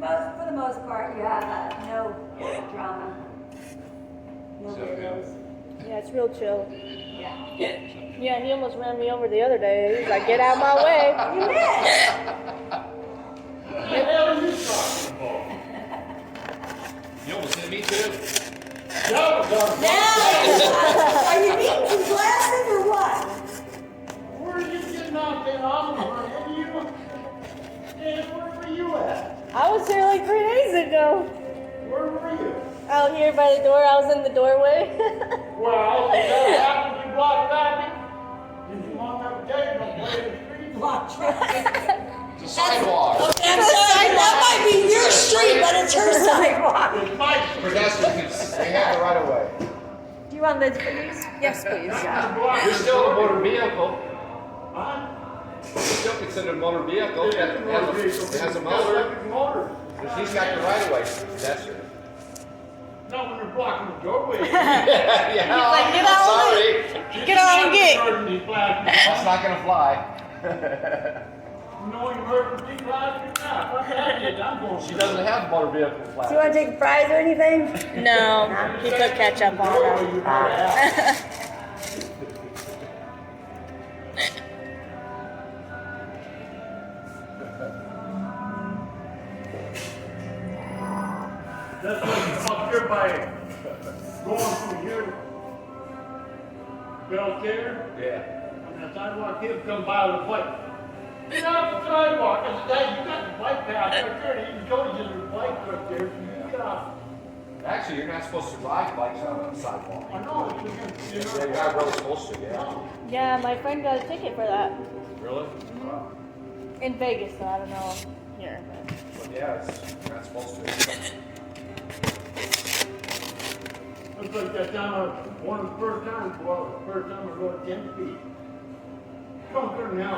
for the most part, you have no drama. No So videos. Yeah, it's real chill. Yeah. Yeah, he almost ran me over the other day. He's like, get out my way. You missed. What the hell are you talking about? You almost hit me too. No, Are you eating some glasses or what? where are you getting off that armor? Where were you at? I was here like 3 days ago. Where were you? Out here by the door. I was in the doorway. Well, did that happen? You blocked traffic? Did you want that day to play the street? Block traffic. It's a sidewalk. Okay, I'm sorry, that might be your street, but it's her sidewalk. It's my street. Pedestrians, they have the right of way. Do you want lids for these? Yes, please. You're still a motor vehicle. Huh? You're still considered a motor vehicle. It It is a motor vehicle. has a It's got motor. electric motor. He's got the right of way. Pedestrian. Not when they're blocking the doorway. Yeah, like, get out. sorry. Get on and get. That's not gonna fly. No emergency flashing now. What the heck is I'm going She doesn't have motor vehicle Do you flag. want to take fries or anything? No, he put ketchup on them. That's what's up here by going from here, Belcare, Yeah. on that sidewalk, he'll come by with a bike. Get off the sidewalk, I said, Dad, you got the bike path right there, and you told you there's a bike right there, so you get off. Actually, you're not supposed to ride bikes on the sidewalk. I know, it's Yeah, you're not really supposed to, yeah. Yeah, my friend got a ticket for that. Really? Wow. In Vegas, so I don't know here. But. But yeah, you're not supposed to. Looks like that time, one of the first times I rode 10 feet. Come through now.